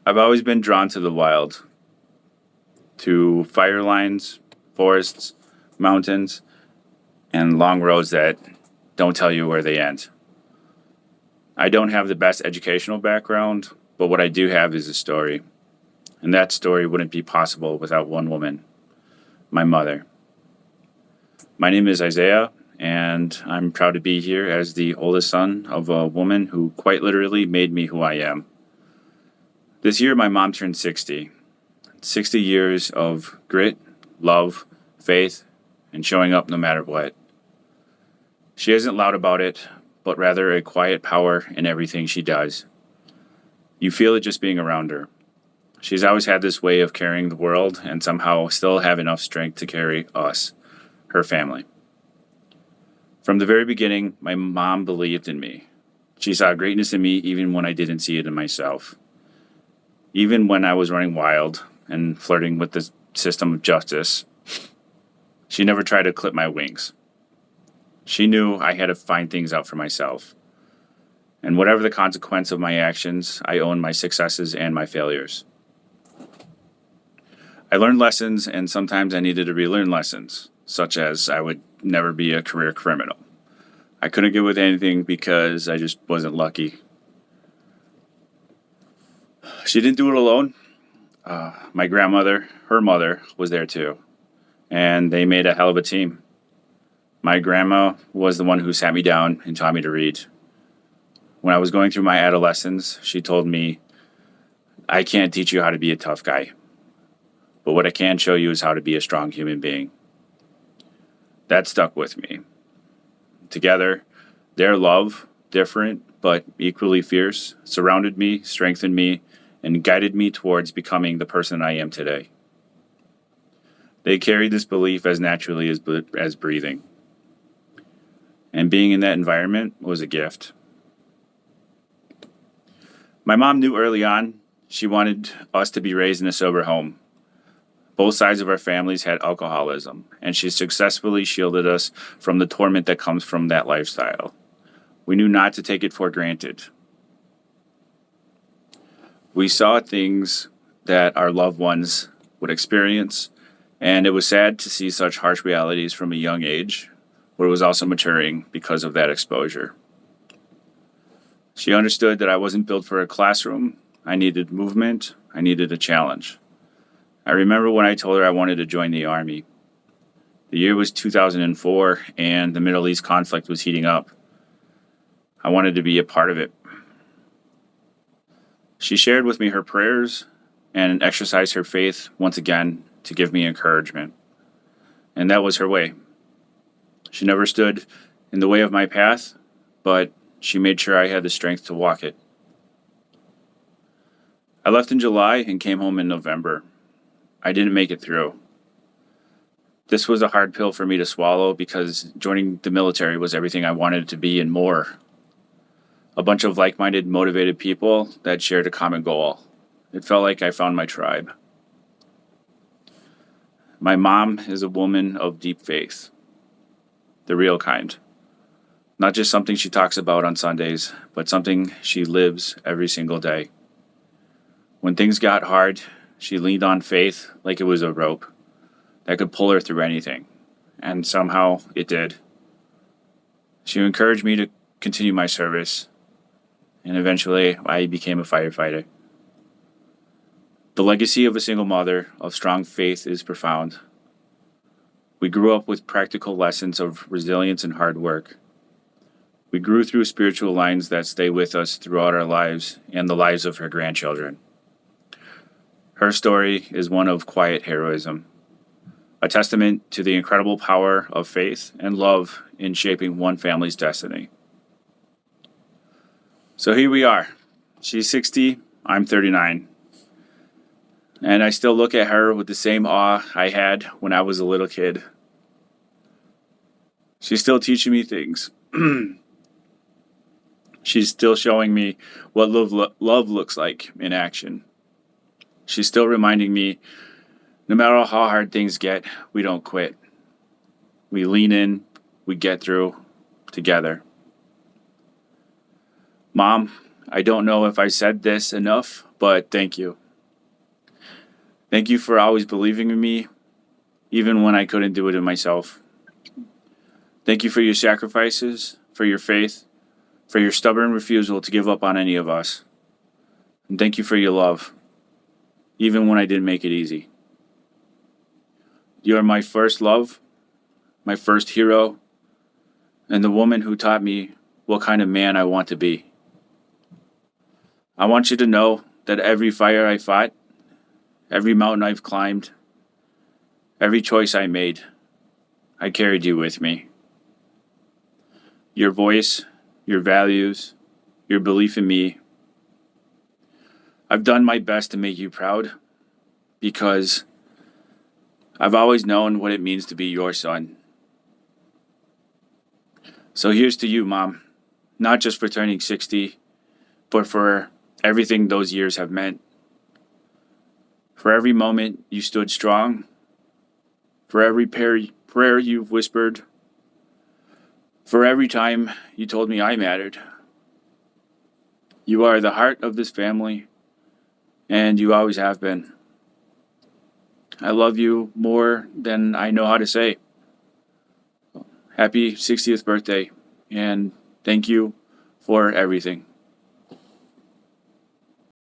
I've always been drawn to the wild, to fire lines, forests, mountains, and long roads that don't tell you where they end. I don't have the best educational background, but what I do have is a story. And that story wouldn't be possible without one woman, my mother. My name is Isaiah, and I'm proud to be here as the oldest son of a woman who quite literally made me who I am. This year, my mom turned 60. 60 years of grit, love, faith, and showing up no matter what. She isn't loud about it, but rather a quiet power in everything she does. You feel it just being around her. She's always had this way of carrying the world and somehow still have enough strength to carry us, her family. From the very beginning, my mom believed in me. She saw greatness in me even when I didn't see it in myself. Even when I was running wild and flirting with the system of justice, she never tried to clip my wings. She knew I had to find things out for myself. And whatever the consequence of my actions, I own my successes and my failures. I learned lessons, and sometimes I needed to relearn lessons, such as I would never be a career criminal. I couldn't get with anything because I just wasn't lucky. She didn't do it alone. My grandmother, her mother, was there too, and they made a hell of a team. My grandma was the one who sat me down and taught me to read. When I was going through my adolescence, she told me, I can't teach you how to be a tough guy, but what I can show you is how to be a strong human being. That stuck with me. Together, their love, different but equally fierce, surrounded me, strengthened me, and guided me towards becoming the person I am today. They carried this belief as naturally as breathing. And being in that environment was a gift. My mom knew early on she wanted us to be raised in a sober home. Both sides of our families had alcoholism, and she successfully shielded us from the torment that comes from that lifestyle. We knew not to take it for granted. We saw things that our loved ones would experience, and it was sad to see such harsh realities from a young age, but it was also maturing because of that exposure. She understood that I wasn't built for a classroom. I needed movement. I needed a challenge. I remember when I told her I wanted to join the Army. The year was 2004, and the Middle East conflict was heating up. I wanted to be a part of it. She shared with me her prayers and exercised her faith once again to give me encouragement. And that was her way. She never stood in the way of my path, but she made sure I had the strength to walk it. I left in July and came home in November. I didn't make it through. This was a hard pill for me to swallow because joining the military was everything I wanted it to be and more. A bunch of like-minded, motivated people that shared a common goal. It felt like I found my tribe. My mom is a woman of deep faith. The real kind. Not just something she talks about on Sundays, but something she lives every single day. When things got hard, she leaned on faith like it was a rope that could pull her through anything. And somehow it did. She encouraged me to continue my service. And eventually, I became a firefighter. The legacy of a single mother of strong faith is profound. We grew up with practical lessons of resilience and hard work. We grew through spiritual lines that stay with us throughout our lives and the lives of her grandchildren. Her story is one of quiet heroism, a testament to the incredible power of faith and love in shaping one family's destiny. So here we are. She's 60, I'm 39. And I still look at her with the same awe I had when I was a little kid. She's still teaching me things. She's still showing me what love looks like in action. She's still reminding me, no matter how hard things get, we don't quit. We lean in, we get through together. Mom, I don't know if I said this enough, but thank you. Thank you for always believing in me, even when I couldn't do it in myself. Thank you for your sacrifices, for your faith, for your stubborn refusal to give up on any of us. And thank you for your love, even when I didn't make it easy. You are my first love, my first hero, and the woman who taught me what kind of man I want to be. I want you to know that every fire I fought, every mountain I've climbed, every choice I made, I carried you with me. Your voice, your values, your belief in me. I've done my best to make you proud because I've always known what it means to be your son. So here's to you, Mom, not just for turning 60, but for everything those years have meant. For every moment you stood strong, for every prayer you've whispered, for every time you told me I mattered. You are the heart of this family, and you always have been. I love you more than I know how to say. Happy 60th birthday, and thank you for everything.